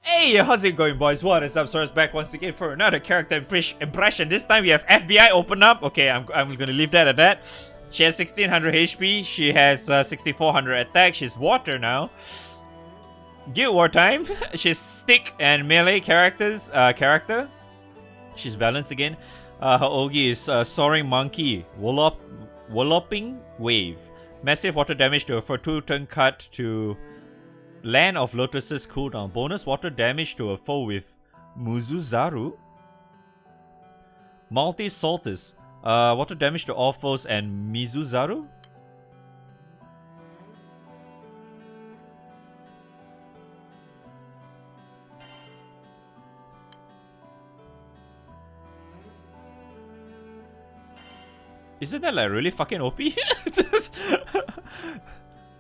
Hey, how's it going, boys? What is up? Sora's back once again for another character impression. This time we have FBI open up. Okay, I'm gonna leave that at that. She has 1600 HP. She has 6400 attack. She's water now. Guild War time. She's stick and melee character. She's balanced again. Her Ogi is Soaring Monkey, Walloping Wave. Massive water damage to her for 2-turn cut to Land of Lotus's cooldown. Bonus water damage to a foe with Muzuzaru. Multi-Soltis. Water damage to all foes and Mizuzaru. Isn't that like really fucking OP?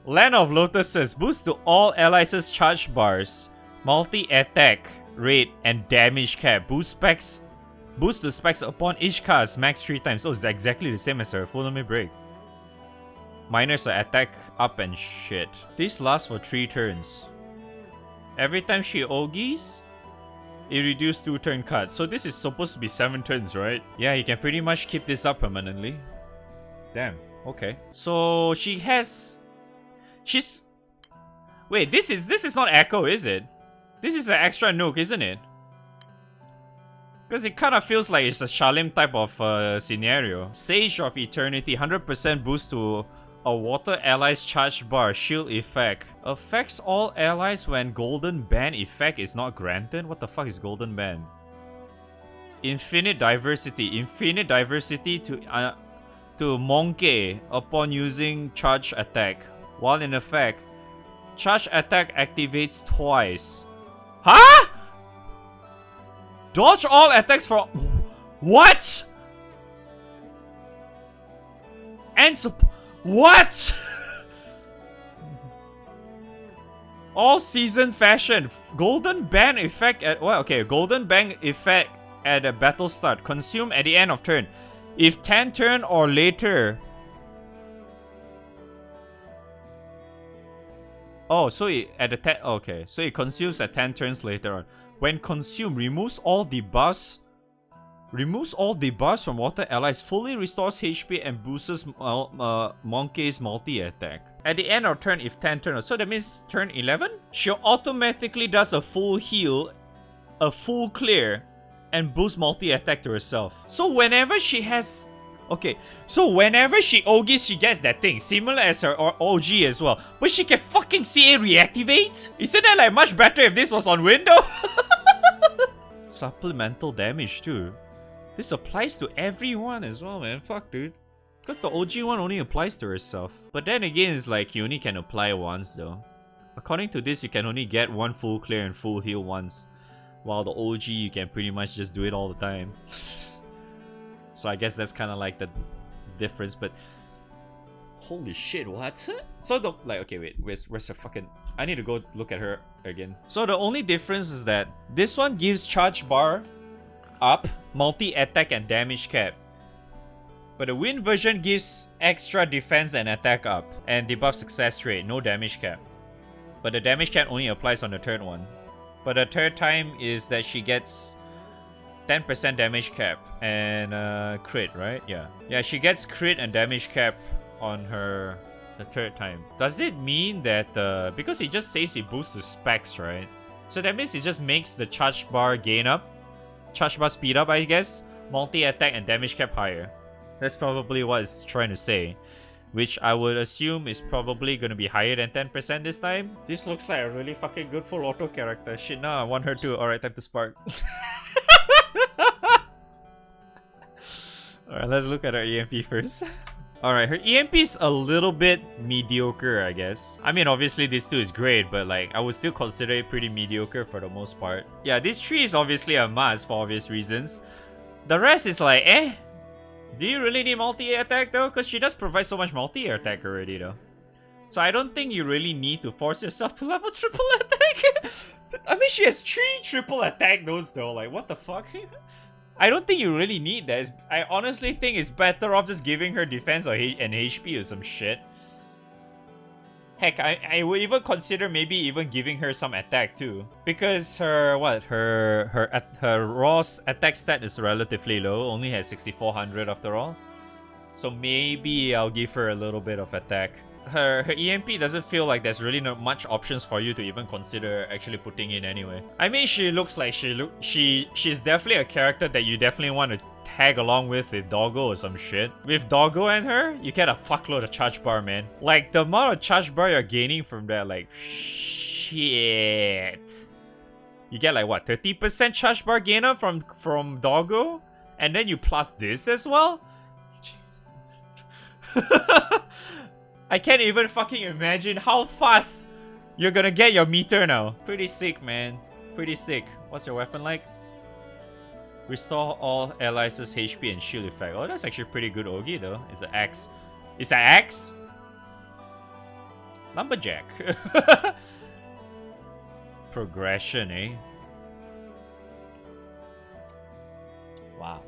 Land of Lotuses. Boost to all allies' charge bars. Multi-attack rate and damage cap. Boost to specs upon each cast. Max 3 times. Oh, it's exactly the same as her Full Limit Break. Minors are attack up and shit. This lasts for 3 turns. Every time she Ogis, it reduces 2-turn cut. So this is supposed to be 7 turns, right? Yeah, you can pretty much keep this up permanently. Damn. Okay. So she's... Wait, this is not Echo, is it? This is an extra nuke, isn't it? Because it kind of feels like it's a Shalim type of scenario. Sage of Eternity, 100% boost to a water ally's charge bar shield effect. Affects all allies when Golden Band effect is not granted. What the fuck is Golden Band? Infinite Diversity. Infinite Diversity to Monkey upon using charge attack. While in effect, charge attack activates twice. Huh? Dodge all attacks from... What? And what? All season fashion. Golden Band effect at... Well, okay. Golden Band effect at a battle start. Consume at the end of turn. If 10 turn or later... Oh, so it at the 10... Okay, so it consumes at 10 turns later on. When consumed, removes all debuffs from water allies, fully restores HP and boosts Monkey's multi-attack. At the end of turn, if 10 turns, so that means turn 11? She automatically does a full heal, a full clear, and boosts multi-attack to herself. So whenever she has... Okay, so whenever she Ogis, she gets that thing, similar as her OG as well. But she can fucking CA reactivate? Isn't that like much better if this was on window? Supplemental damage too. This applies to everyone as well, man. Fuck, dude. Because the OG one only applies to herself. But then again, it's like you only can apply once though. According to this, you can only get one full clear and full heal once. While the OG, you can pretty much just do it all the time. So I guess that's kind of like the difference, but holy shit, what? So the like, okay, wait, where's her fucking? I need to go look at her again. So the only difference is that this one gives charge bar up, multi-attack and damage cap, but the wind version gives extra defense and attack up, and debuff success rate, no damage cap. But the damage cap only applies on the third one. But the third time is that she gets 10% damage cap and crit, right? Yeah, she gets crit and damage cap on her the third time. Does it mean that because it just says it boosts the specs, right? So that means it just makes the charge bar gain up, charge bar speed up, I guess, multi-attack and damage cap higher. That's probably what it's trying to say, which I would assume is probably gonna be higher than 10% this time. This looks like a really fucking good full auto character. Shit, now I want her to. Alright, time to spark. Alright, let's look at her EMP first. Alright, her EMP is a little bit mediocre, I guess. I mean, obviously this too is great, but like, I would still consider it pretty mediocre for the most part. Yeah, this tree is obviously a must for obvious reasons. The rest is like, eh? Do you really need multi-attack though? Because she does provide so much multi-attack already though. So I don't think you really need to force yourself to level triple attack. I mean, she has 3 triple attack those though, like what the fuck? I don't think you really need that. I honestly think it's better off just giving her defense or and HP or some shit. Heck, I would even consider maybe even giving her some attack too. Because her her raw attack stat is relatively low, only has 6400 after all. So maybe I'll give her a little bit of attack. Her EMP doesn't feel like there's really not much options for you to even consider actually putting in anyway. I mean, she looks like she's definitely a character that you definitely want to tag along with Doggo or some shit. With Doggo and her, you get a fuckload of charge bar, man. Like, the amount of charge bar you're gaining from that, like, shit. You get like, what, 30% charge bar gainer from Doggo? And then you plus this as well? I can't even fucking imagine how fast you're gonna get your meter now. Pretty sick, man. Pretty sick. What's your weapon like? Restore all allies' HP and shield effect. Oh, that's actually pretty good Ogi though. It's an axe. It's an axe? Lumberjack. Progression, eh? Wow.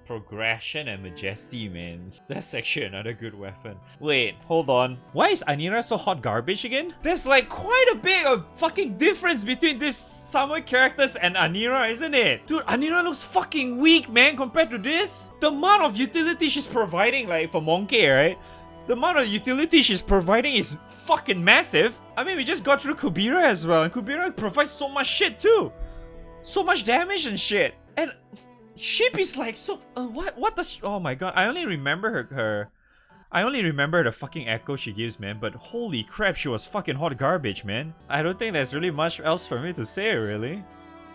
Progression and Majesty, man. That's actually another good weapon. Wait, hold on. Why is Andira so hot garbage again? There's like quite a bit of fucking difference between these Summer characters and Andira, isn't it? Dude, Andira looks fucking weak, man, compared to this. The amount of utility she's providing, like for Monkey, right? The amount of utility she's providing is fucking massive. I mean, we just got through Kubira as well, and Kubira provides so much shit too. So much damage and shit. And Sheep is like so. What does? Oh my god! I only remember I only remember the fucking echo she gives, man. But holy crap, she was fucking hot garbage, man. I don't think there's really much else for me to say, really.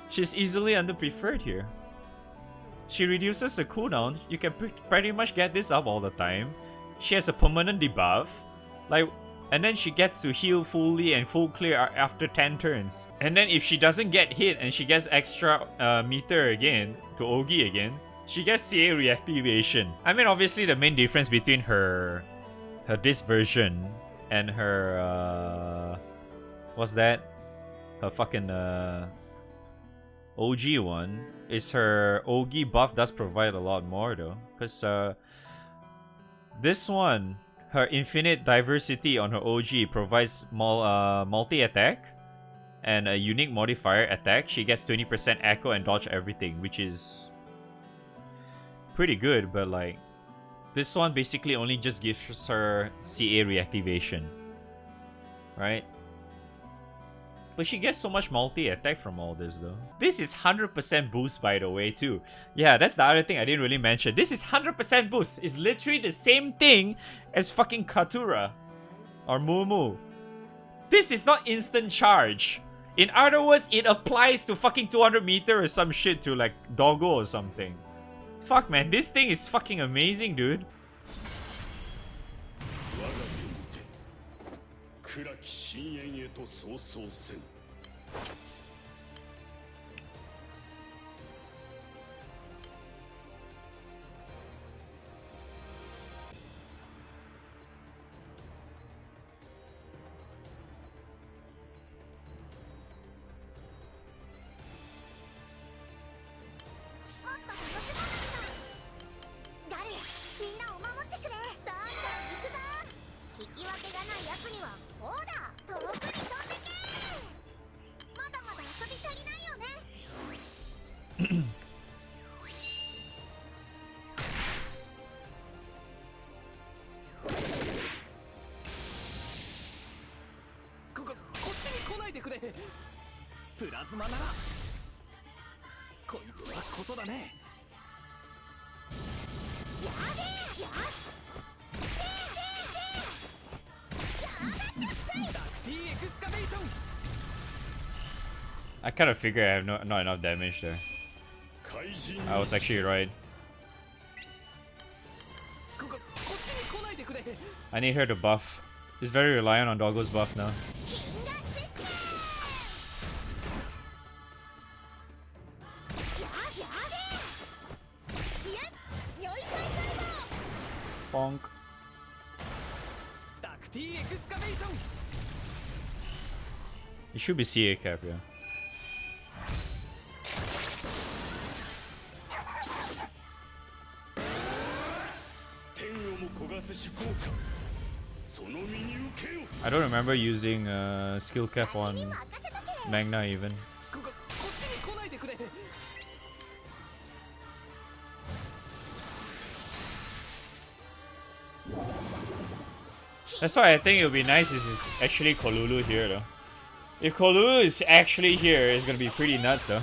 She's easily underpreferred here. She reduces the cooldown. You can pretty much get this up all the time. She has a permanent debuff, like, and then she gets to heal fully and full clear after 10 turns. And then if she doesn't get hit and she gets extra meter again to Ogi again, she gets CA reactivation. I mean, obviously the main difference between her this version and her what's that? Her fucking OG one is her Ogi buff does provide a lot more though, because this one, her infinite diversity on her OG provides multi-attack and a unique modifier attack. She gets 20% echo and dodge everything, which is pretty good, but like this one basically only just gives her CA reactivation, right? But she gets so much multi-attack from all this though. This is 100% boost, by the way, too. Yeah, that's the other thing I didn't really mention. This is 100% boost. It's literally the same thing as fucking Katura or Mumu. This is not instant charge. In other words, it applies to fucking 200 meter or some shit to like Doggo or something. Fuck, man, this thing is fucking amazing, dude. I kind of figured I have not enough damage there. I was actually right. I need her to buff. He's very reliant on Doggo's buff now. Bonk. It should be CA cap, yeah. I don't remember using skill cap on Magna even. That's why I think it would be nice if it's actually Kolulu here though. If Kolulu is actually here, it's gonna be pretty nuts though.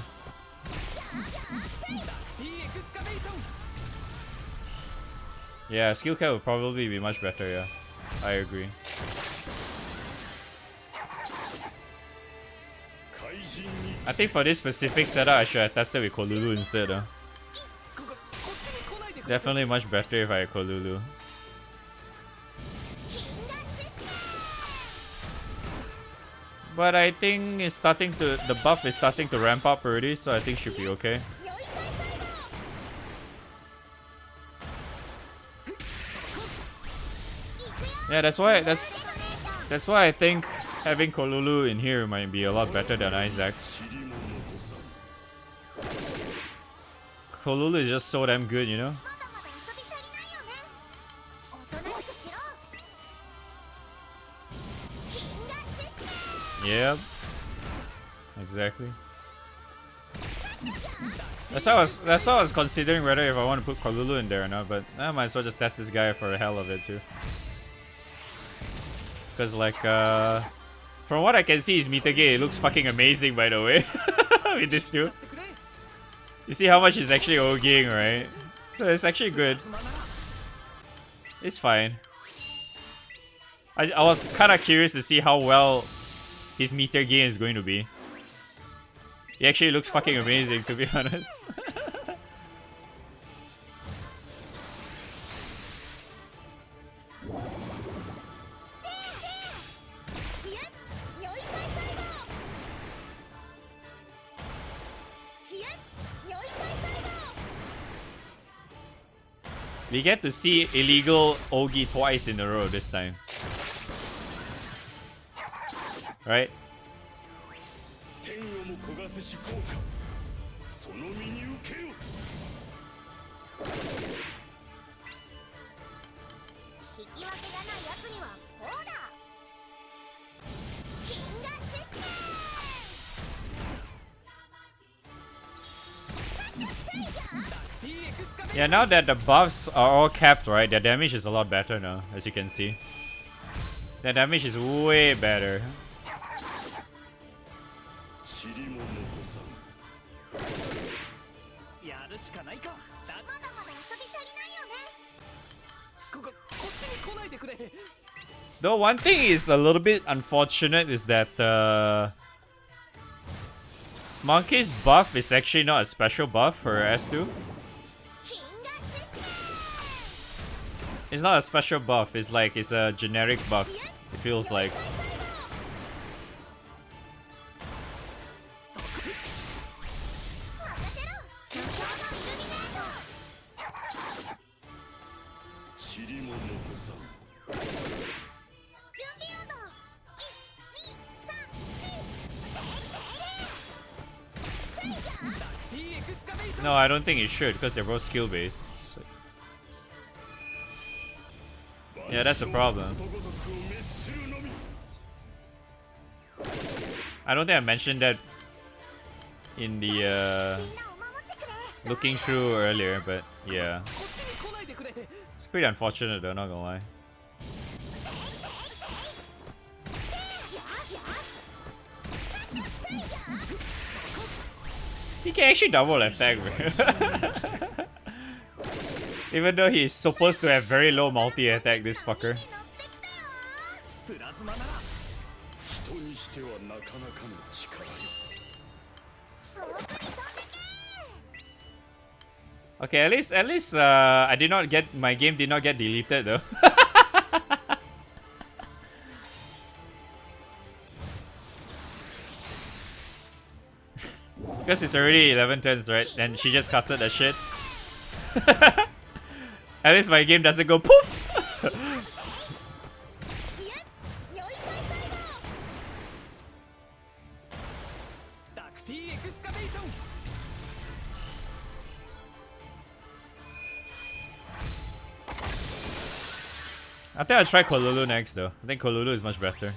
Yeah, skill cap would probably be much better, yeah. I agree. I think for this specific setup, I should have tested with Kolulu instead though. Definitely much better if I had Kolulu. But I think it's starting to, the buff is starting to ramp up already, so I think should be okay. Yeah, that's why I think having Kolulu in here might be a lot better than Isaac. Kolulu is just so damn good, you know? Yep. Exactly. That's why I was considering whether if I want to put Kolulu in there or not, but I might as well just test this guy for the hell of it too. Because like, from what I can see, his meter gate, it looks fucking amazing by the way. With this too. You see how much he's actually OGing, right? So it's actually good. It's fine. I was kind of curious to see how well his meter gain is going to be. He actually looks fucking amazing, to be honest. We get to see illegal Ogi twice in a row this time. Right? Yeah, now that the buffs are all capped, right, their damage is a lot better now, as you can see. Their damage is way better. Though one thing is a little bit unfortunate is that Monkey's buff is actually not a special buff for S2. It's not a special buff, it's like it's a generic buff, it feels like. No, I don't think it should, because they're both skill based. Yeah, that's the problem. I don't think I mentioned that in the looking through earlier, but yeah. It's pretty unfortunate though, not gonna lie. He can actually double attack, bro. Even though he's supposed to have very low multi-attack, this fucker. Okay, at least I did not get, my game did not get deleted though. Because it's already 11 turns, right? And she just casted that shit. At least my game doesn't go poof! I think I'll try Kolulu next though. I think Kolulu is much better.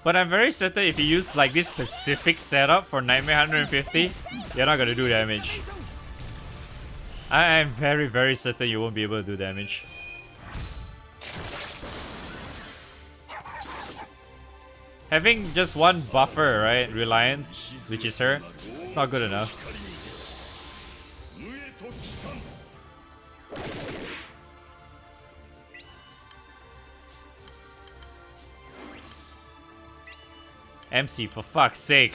But I'm very certain if you use like this specific setup for Nightmare 150, you're not gonna do damage. I am very, very certain you won't be able to do damage. Having just one buffer, right, Reliant, which is her, it's not good enough. MC, for fuck's sake.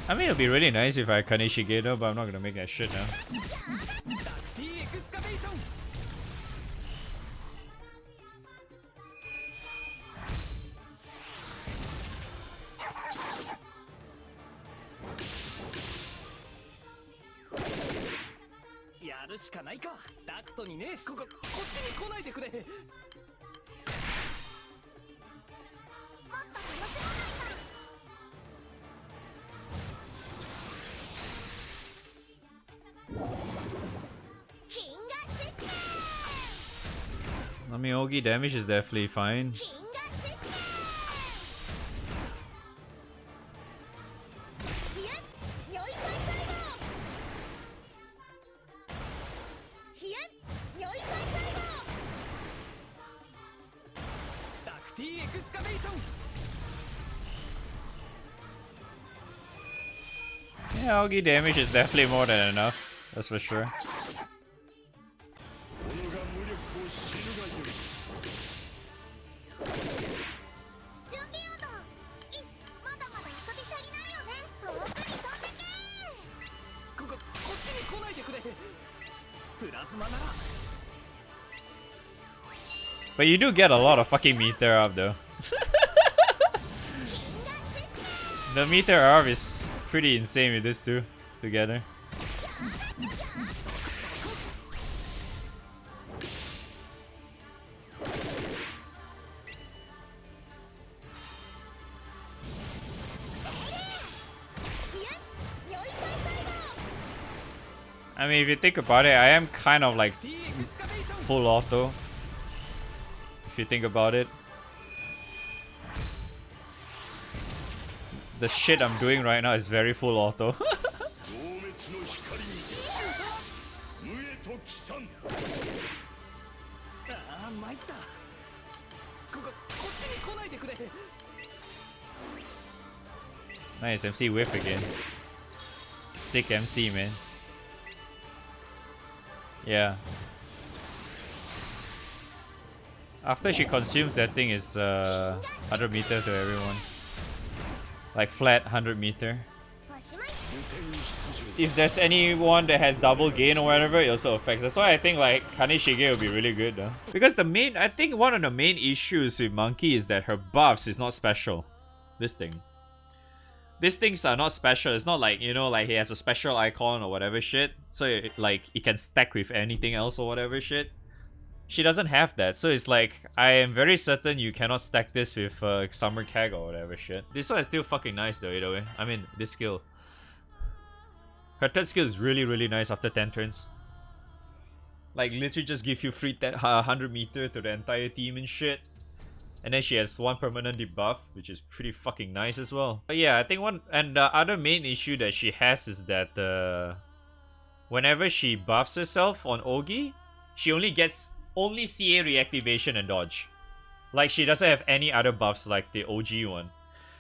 I mean, it'd be really nice if I had Kaneshigado, but I'm not gonna make that shit now. I mean, Ogi damage is definitely fine. Yeah, Ogi damage is definitely more than enough, that's for sure. But you do get a lot of fucking meter up though. The meter up is pretty insane with this two together. I mean, if you think about it, I am kind of like full auto. If you think about it. The shit I'm doing right now is very full auto. Nice, MC whiff again. Sick MC, man. Yeah. After she consumes, that thing is 100 meter to everyone. Like flat 100 meter. If there's anyone that has double gain or whatever, it also affects. That's why I think like Kaneshige will be really good though. Because I think one of the main issues with Monkey is that her buffs is not special. This thing. These things are not special. It's not like, you know, like he has a special icon or whatever shit. So it can stack with anything else or whatever shit. She doesn't have that, so it's like, I am very certain you cannot stack this with Summer Keg or whatever shit. This one is still fucking nice though, either way. I mean, this skill. Her third skill is really, really nice after 10 turns. Like literally just give you free 100 meter to the entire team and shit. And then she has one permanent debuff, which is pretty fucking nice as well. But yeah, I think one and the other main issue that she has is that whenever she buffs herself on Ogi, she only gets CA reactivation and dodge. Like she doesn't have any other buffs like the OG one.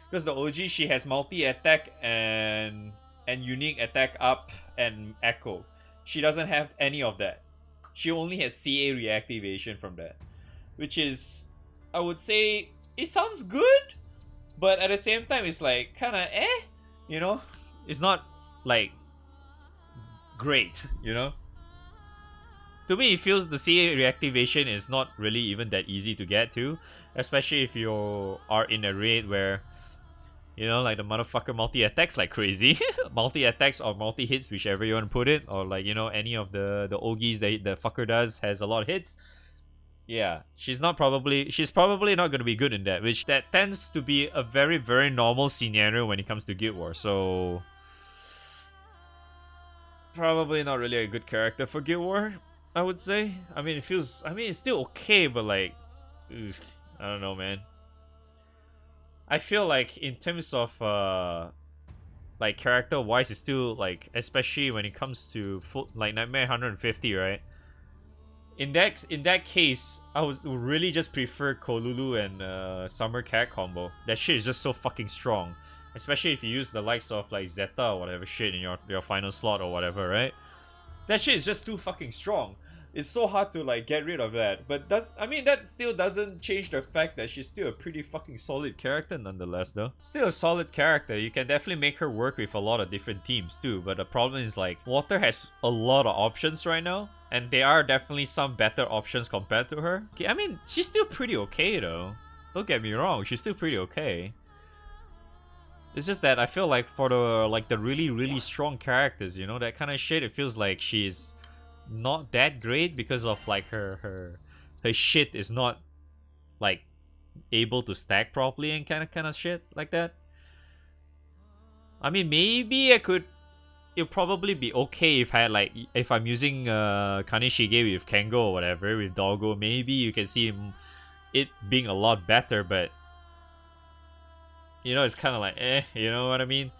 Because the OG she has multi-attack and unique attack up and echo. She doesn't have any of that. She only has CA reactivation from that. Which is, I would say, it sounds good, but at the same time it's like kinda you know? It's not like great, you know? To me, it feels the CA reactivation is not really even that easy to get to, especially if you are in a raid where, you know, like the motherfucker multi-attacks like crazy. Multi-attacks or multi-hits, whichever you want to put it, or like, you know, any of the Ogis that the fucker does has a lot of hits. Yeah, she's probably not going to be good in that, which that tends to be a very, very normal scenario when it comes to Guild Wars, so probably not really a good character for Guild War, I would say. I mean, it's still okay, but like, ugh, I don't know, man. I feel like in terms of like character wise, it's still like, especially when it comes to like Nightmare 150, right? In that case, I would really just prefer Kolulu and Summer Cat combo. That shit is just so fucking strong, especially if you use the likes of like Zeta or whatever shit in your final slot or whatever, right? That shit is just too fucking strong. It's so hard to like get rid of that, but that still doesn't change the fact that she's still a pretty fucking solid character nonetheless though. Still a solid character. You can definitely make her work with a lot of different teams too, but the problem is like Water has a lot of options right now, and there are definitely some better options compared to her. Okay, I mean, she's still pretty okay though. Don't get me wrong, she's still pretty okay. It's just that I feel like for the really, really strong characters, you know, that kind of shit, it feels like she's not that great because of like her shit is not like able to stack properly and kind of shit like that. I mean, maybe it'll probably be okay if I'm using Kaneshige with Kengo or whatever, with Doggo. Maybe you can see it being a lot better, but you know, it's kind of like you know what I mean?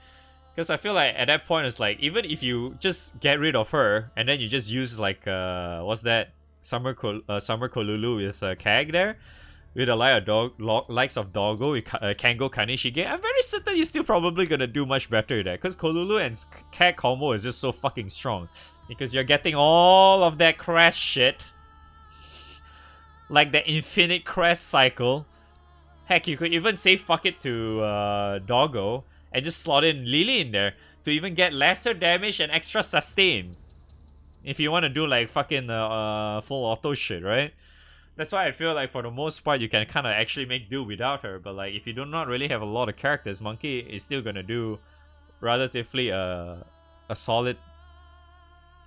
Because I feel like at that point it's like, even if you just get rid of her and then you just use like what's that, Summer Kolulu with Kag there, with the likes of Doggo with Kengo Kaneshige, I'm very certain you're still probably gonna do much better there. Because Kolulu and Kag combo is just so fucking strong. Because you're getting all of that crash shit, like the infinite crash cycle. Heck, you could even say fuck it to Doggo and just slot in Lily in there to even get lesser damage and extra sustain. If you want to do like fucking full auto shit, right? That's why I feel like for the most part you can kind of actually make do without her. But like if you do not really have a lot of characters, Monkey is still gonna do relatively a solid,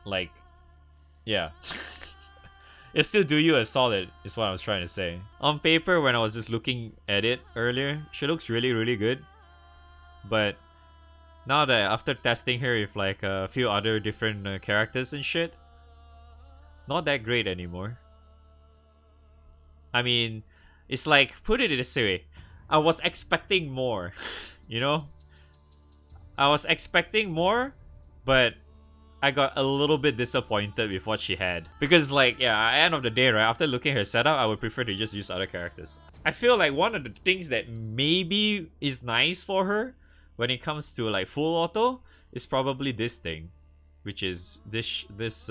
like, yeah. It still do you a solid, is what I was trying to say. On paper, when I was just looking at it earlier, she looks really, really good. But now that after testing her with like a few other different characters and shit, not that great anymore. I mean, it's like, put it this way, I was expecting more, you know? I was expecting more, but I got a little bit disappointed with what she had. Because like, yeah, at the end of the day, right, after looking at her setup, I would prefer to just use other characters. I feel like one of the things that maybe is nice for her when it comes to like full auto is probably this thing, which is this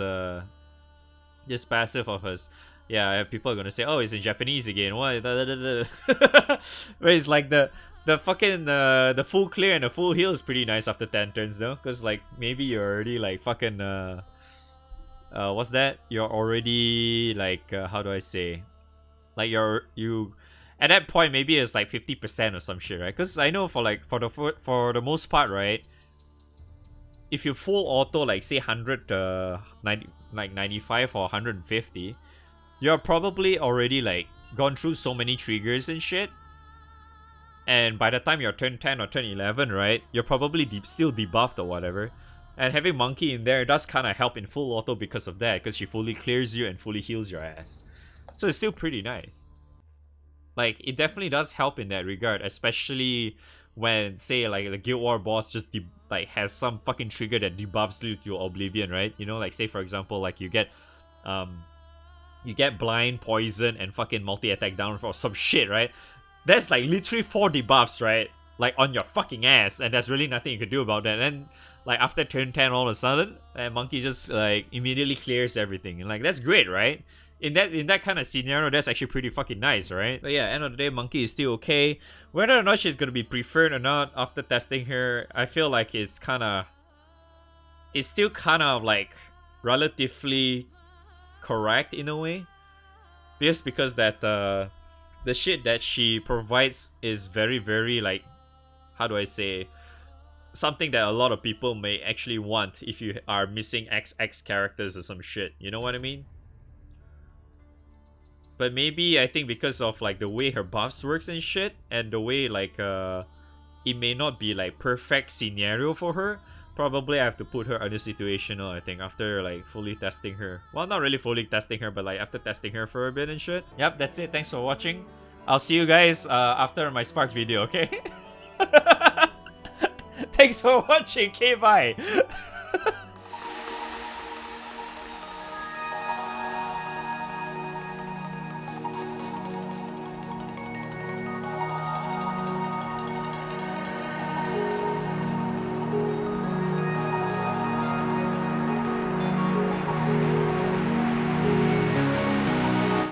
passive of hers. Yeah, people are gonna say, oh, it's in Japanese again. What? But it's like the fucking the full clear and the full heal is pretty nice after 10 turns though, because like maybe you're already like fucking what's that? You're already like how do I say? Like you at that point maybe it's like 50% or some shit, right? Because I know for the most part, right? If you full auto like say 100 90 like 95 or 150, you're probably already like gone through so many triggers and shit. And by the time you're turn 10 or turn 11, right, you're probably still debuffed or whatever. And having Monkey in there does kind of help in full auto because of that, because she fully clears you and fully heals your ass. So it's still pretty nice. Like, it definitely does help in that regard, especially when, say, like, the Guild War boss just, like, has some fucking trigger that debuffs you to Oblivion, right? You know, like, say, for example, like, you get blind, poison, and fucking multi-attack down for some shit, right? That's, like, literally 4 debuffs, right? Like, on your fucking ass, and there's really nothing you can do about that. And, like, after turn 10 all of a sudden, Monkey just, like, immediately clears everything. And, like, that's great, right? In that kind of scenario, that's actually pretty fucking nice, right? But yeah, end of the day, Monkey is still okay. Whether or not she's gonna be preferred or not after testing her, I feel like it's still kind of like relatively correct in a way. Because that the shit that she provides is very, very, like, how do I say, something that a lot of people may actually want if you are missing XX characters or some shit. You know what I mean? But maybe I think because of like the way her buffs works and shit, and the way like it may not be like perfect scenario for her. Probably I have to put her under situational, I think, after like fully testing her. Well, not really fully testing her, but like after testing her for a bit and shit. Yep, that's it. Thanks for watching. I'll see you guys after my Spark video, okay? Thanks for watching. Okay, bye.